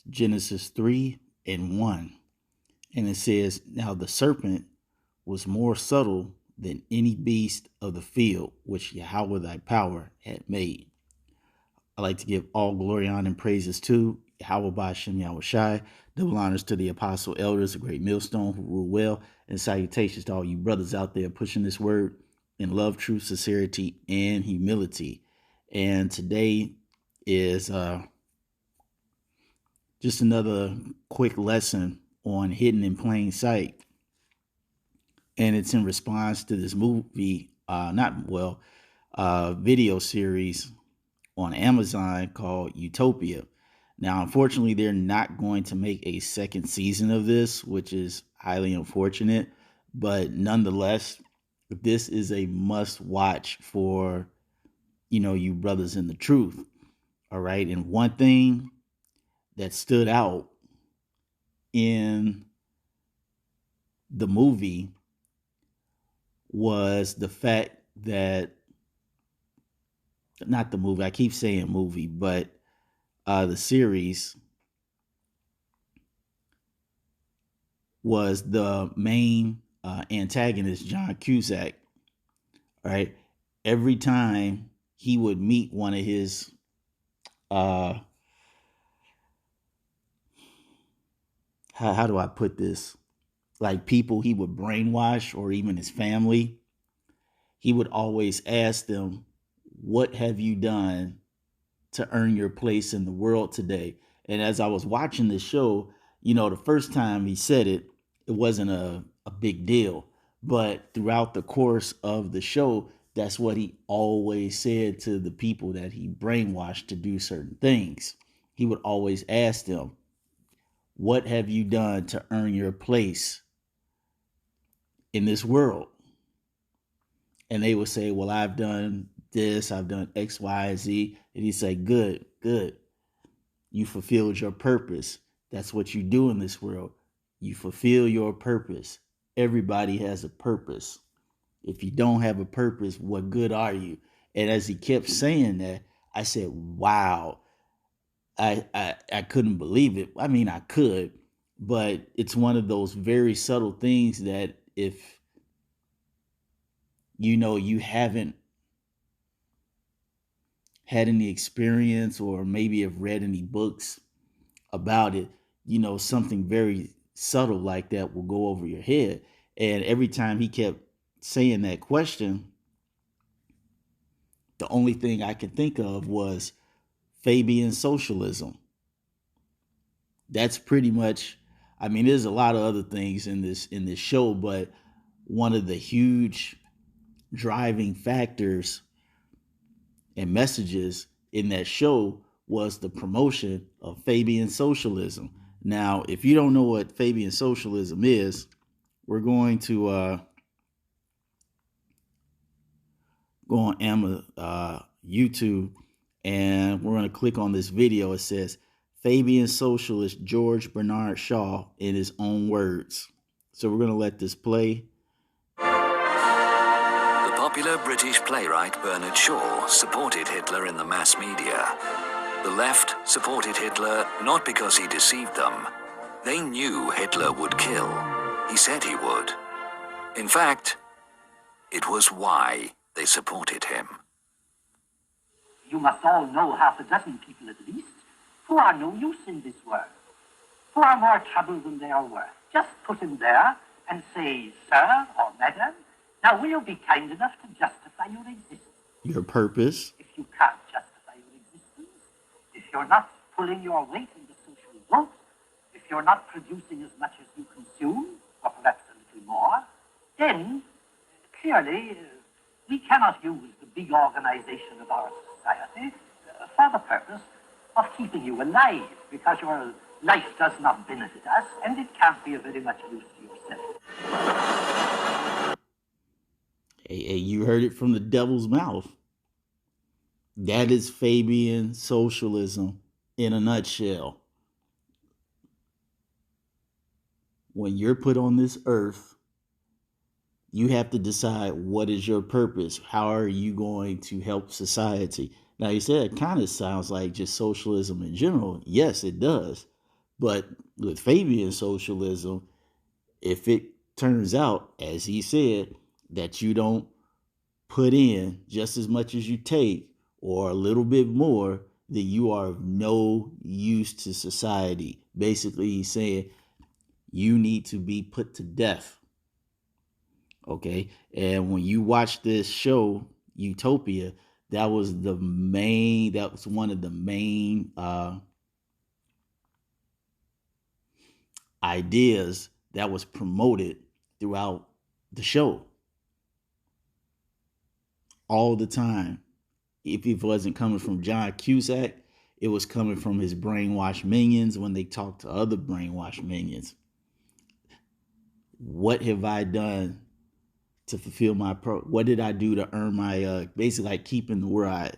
Genesis 3:1. And it says, "Now the serpent was more subtle than any beast of the field which Yahweh thy power had made." I like to give all glory, honor, and praises to Yahweh Bashem Yahweh Shai. Double honors to the apostle elders, the great millstone who rule well, and salutations to all you brothers out there pushing this word in love, truth, sincerity, and humility. And today is just another quick lesson on hidden in plain sight. And it's in response to this movie, video series on Amazon called Utopia. Now, unfortunately, they're not going to make a second season of this, which is highly unfortunate. But nonetheless, this is a must watch for, you brothers in the truth. All right. And one thing that stood out in the movie was the fact that, not the movie, I keep saying movie, but the series was the main antagonist, John Cusack. Right, every time he would meet one of his how do I put this? Like people he would brainwash, or even his family, he would always ask them, "What have you done to earn your place in the world today?" And as I was watching the show, the first time he said it, it wasn't a big deal. But throughout the course of the show, that's what he always said to the people that he brainwashed to do certain things. He would always ask them, "What have you done to earn your place in this world?" And they would say, "Well, I've done this, I've done X, Y, and Z." And he'd say, "Good, good. You fulfilled your purpose. That's what you do in this world. You fulfill your purpose. Everybody has a purpose. If you don't have a purpose, what good are you?" And as he kept saying that, I said, wow, I couldn't believe it. I mean, I could, but it's one of those very subtle things that if you haven't had any experience, or maybe have read any books about it, something very subtle like that will go over your head. And every time he kept saying that question, the only thing I could think of was Fabian socialism. That's pretty much, I mean, there's a lot of other things in this show, but one of the huge driving factors and messages in that show was the promotion of Fabian socialism. Now, if you don't know what Fabian socialism is, we're going to go on YouTube, and we're going to click on this video. It says Fabian socialist George Bernard Shaw in his own words. So we're going to let this play. The popular British playwright Bernard Shaw supported Hitler in the mass media. The left supported Hitler not because he deceived them. They knew Hitler would kill. He said he would. In fact, it was why they supported him. You must all know half a dozen people at least who are no use in this world, who are more trouble than they are worth. Just put him there and say, "Sir or Madam, now will you be kind enough to justify your existence?" Your purpose. If you can't justify your existence, if you're not pulling your weight in the social vote, if you're not producing as much as you consume, or perhaps a little more, then clearly we cannot use the big organization of our society for the purpose of keeping you alive, because your life does not benefit us, and it can't be of very much use to yourself. Hey, you heard it from the devil's mouth. That is Fabian socialism in a nutshell. When you're put on this earth, you have to decide what is your purpose. How are you going to help society? Now, you said it kind of sounds like just socialism in general. Yes, it does. But with Fabian socialism, if it turns out, as he said, that you don't put in just as much as you take or a little bit more, then you are of no use to society. Basically, he's saying you need to be put to death. Okay. And when you watch this show, Utopia, that was one of the main ideas that was promoted throughout the show all the time. If it wasn't coming from John Cusack, it was coming from his brainwashed minions when they talked to other brainwashed minions. What have I done to fulfill my what did I do to earn my basically like keeping the word?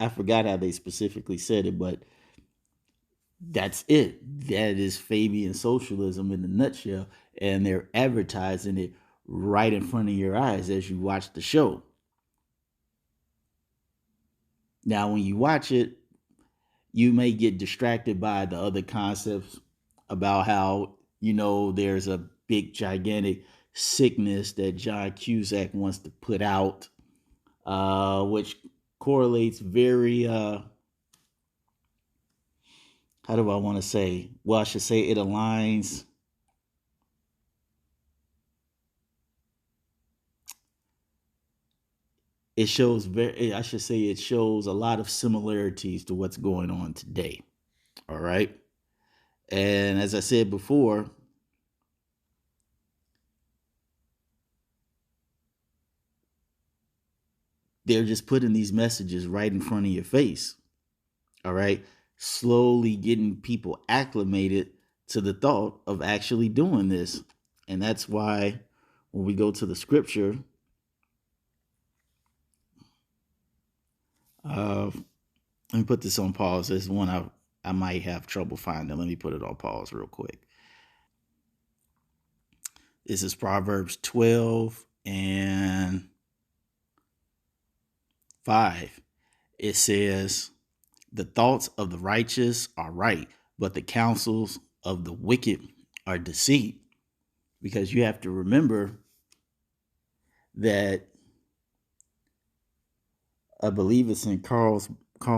I forgot how they specifically said it, but that's it. That is Fabian socialism in a nutshell, and they're advertising it right in front of your eyes as you watch the show. Now, when you watch it, you may get distracted by the other concepts about how, there's a big, gigantic sickness that John Cusack wants to put out, which correlates very, how do I want to say? Well, I should say it aligns. It shows it shows a lot of similarities to what's going on today. All right. And as I said before, they're just putting these messages right in front of your face. All right. Slowly getting people acclimated to the thought of actually doing this. And that's why when we go to the scripture, let me put this on pause. This is one I might have trouble finding. Let me put it on pause real quick. This is Proverbs 12 and 5. It says, the thoughts of the righteous are right, but the counsels of the wicked are deceit. Because you have to remember that I believe it's in Karl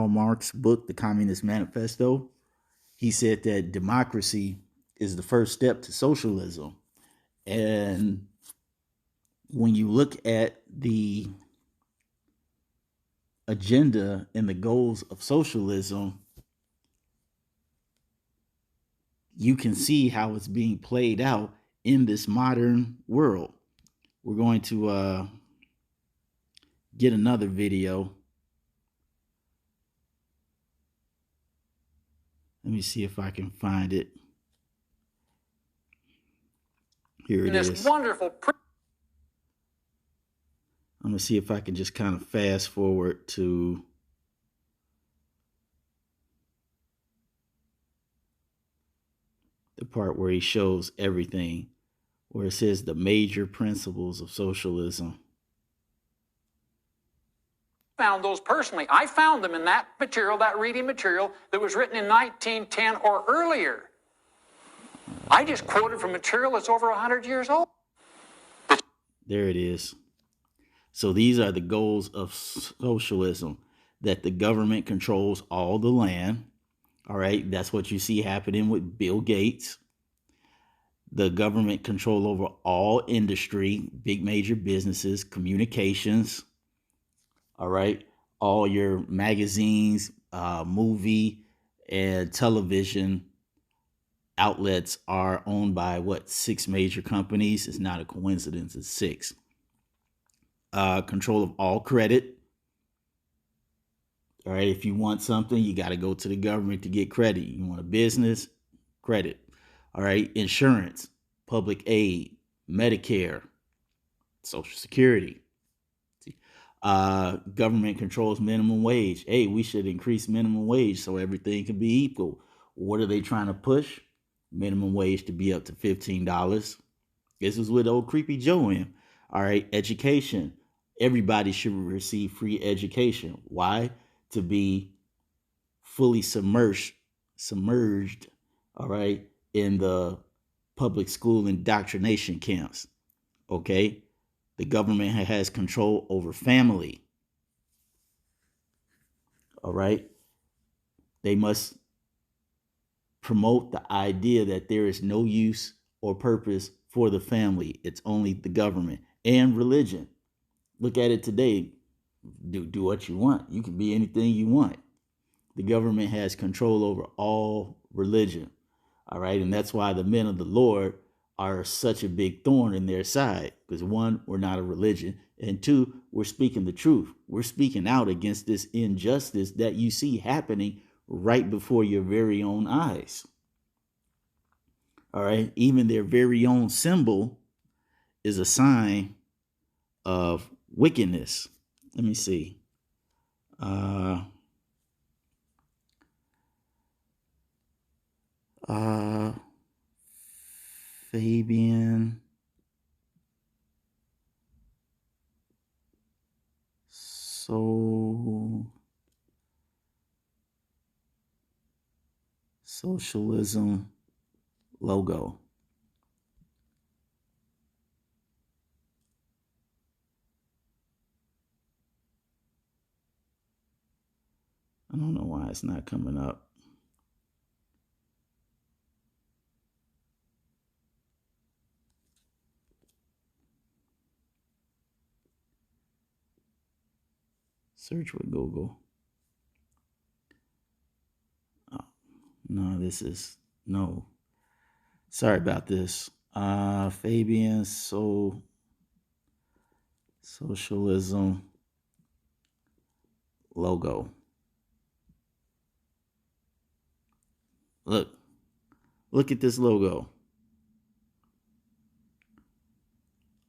Marx's book, The Communist Manifesto. He said that democracy is the first step to socialism. And when you look at the agenda and the goals of socialism, you can see how it's being played out in this modern world. We're going to get another video. Let me see if I can find it. Here it is. Wonderful. I'm going to see if I can just kind of fast forward to the part where he shows everything, where it says the major principles of socialism. Found those personally. I found them in that material, that reading material that was written in 1910 or earlier. I just quoted from material that's over 100 years old. There it is. So these are the goals of socialism, that the government controls all the land. All right. That's what you see happening with Bill Gates. The government control over all industry, big major businesses, communications. All right. All your magazines, movie and television outlets are owned by 6 major companies. It's not a coincidence. It's 6. Control of all credit. All right. If you want something, you got to go to the government to get credit. You want a business, credit. All right. Insurance, public aid, Medicare, Social Security. Government controls minimum wage. Hey, we should increase minimum wage so everything can be equal. What are they trying to push? Minimum wage to be up to $15. This is with old creepy Joe in. All right. Education. Everybody should receive free education. Why? To be fully submerged, all right, in the public school indoctrination camps. Okay, the government has control over family. All right, they must promote the idea that there is no use or purpose for the family. It's only the government and religion. Look at it today. Do what you want. You can be anything you want. The government has control over all religion. All right. And that's why the men of the Lord are such a big thorn in their side. Because one, we're not a religion. And two, we're speaking the truth. We're speaking out against this injustice that you see happening right before your very own eyes. All right. Even their very own symbol is a sign of wickedness. Let me see. Fabian. Socialism logo. I don't know why it's not coming up. Search with Google. Oh, no, no. Sorry about this. Fabian Socialism logo. Look at this logo.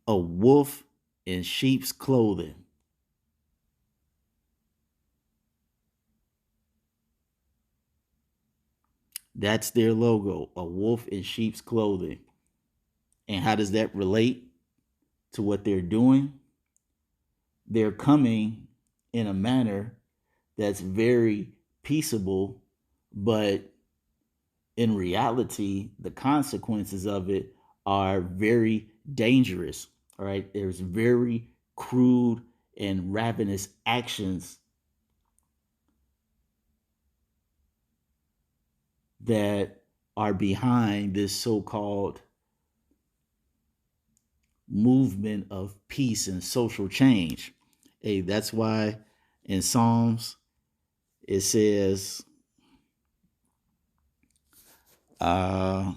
A wolf in sheep's clothing. That's their logo, a wolf in sheep's clothing. And how does that relate to what they're doing? They're coming in a manner that's very peaceable, but in reality, the consequences of it are very dangerous. All right. There's very crude and ravenous actions that are behind this so-called movement of peace and social change. Hey, that's why in Psalms it says, war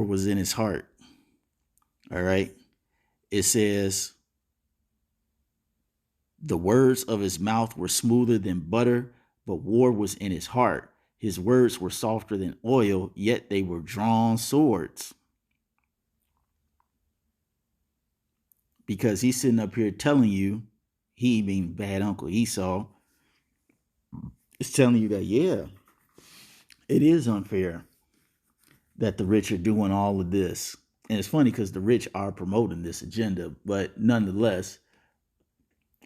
was in his heart. All right. It says, the words of his mouth were smoother than butter, but war was in his heart. His words were softer than oil, yet they were drawn swords. Because he's sitting up here telling you, he being bad Uncle Esau, is telling you that, yeah, it is unfair that the rich are doing all of this. And it's funny because the rich are promoting this agenda, but nonetheless,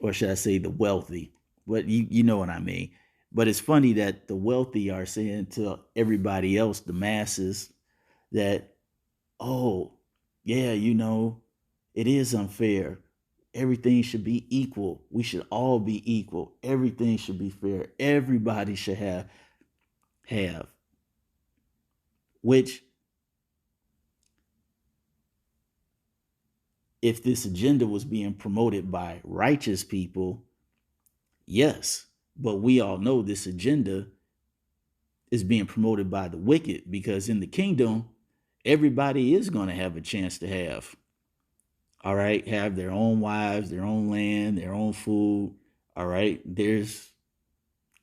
or should I say the wealthy, but you know what I mean. But it's funny that the wealthy are saying to everybody else, the masses, that, oh, yeah, it is unfair. Everything should be equal. We should all be equal. Everything should be fair. Everybody should have. Which, if this agenda was being promoted by righteous people, yes. But we all know this agenda is being promoted by the wicked, because in the kingdom, everybody is going to have a chance to have. All right. Have their own wives, their own land, their own food. All right.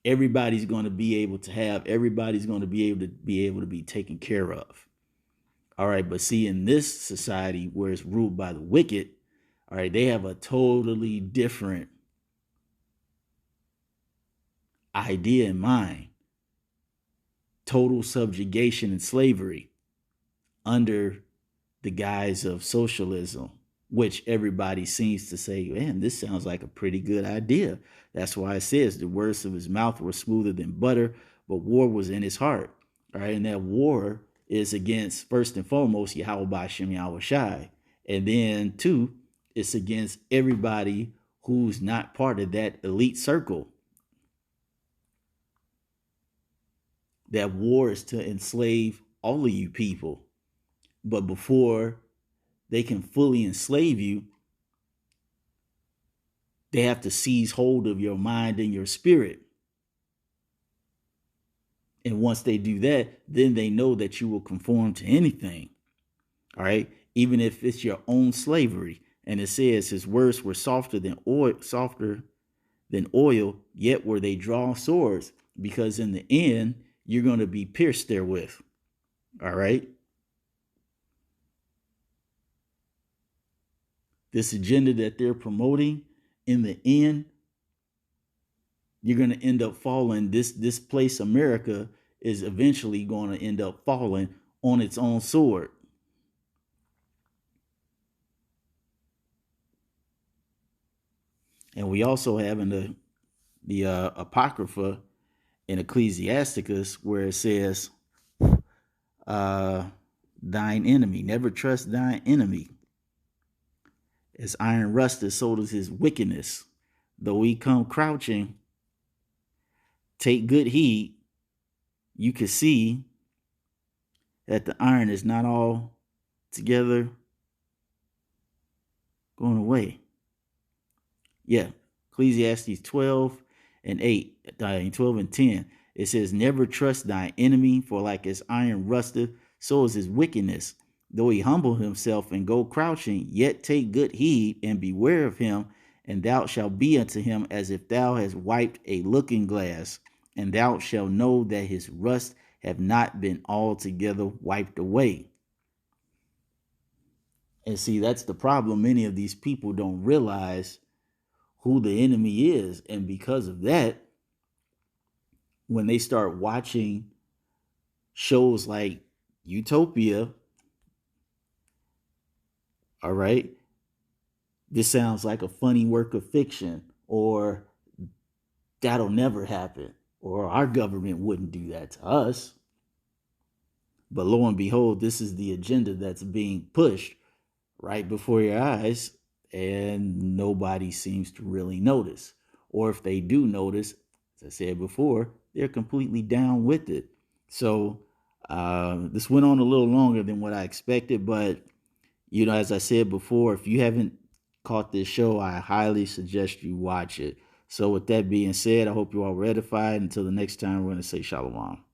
Everybody's going to be able to have, everybody's going to be able to be taken care of. All right. But see, in this society where it's ruled by the wicked, all right, they have a totally different idea in mind. Total subjugation and slavery under the guise of socialism. which everybody seems to say, man, this sounds like a pretty good idea. That's why it says the words of his mouth were smoother than butter, but war was in his heart. All right. And that war is against, first and foremost, Yahweh Bashem Yahweh Shai. And then, two, it's against everybody who's not part of that elite circle. That war is to enslave all of you people. But before they can fully enslave you, they have to seize hold of your mind and your spirit. And once they do that, then they know that you will conform to anything. All right. Even if it's your own slavery. And it says his words were softer than oil, yet were they drawn swords, because in the end, you're going to be pierced therewith. All right. This agenda that they're promoting, in the end, you're going to end up falling. This place, America, is eventually going to end up falling on its own sword. And we also have in the Apocrypha in Ecclesiastes where it says, thine enemy, never trust thine enemy. As iron rusteth, so does his wickedness. Though he come crouching, take good heed. You can see that the iron is not all together going away. Yeah, Ecclesiastes 12 and 8, 12 and 10. It says, never trust thy enemy, for like as iron rusteth, so is his wickedness. Though he humble himself and go crouching, yet take good heed and beware of him, and thou shalt be unto him as if thou hast wiped a looking glass, and thou shalt know that his rust have not been altogether wiped away. And see, that's the problem. Many of these people don't realize who the enemy is. And because of that, when they start watching shows like Utopia, all right, this sounds like a funny work of fiction, or that'll never happen, or our government wouldn't do that to us. But lo and behold, this is the agenda that's being pushed right before your eyes, and nobody seems to really notice. Or if they do notice, as I said before, they're completely down with it. So this went on a little longer than what I expected, but as I said before, if you haven't caught this show, I highly suggest you watch it. So with that being said, I hope you all are edified. Until the next time, we're going to say shalom.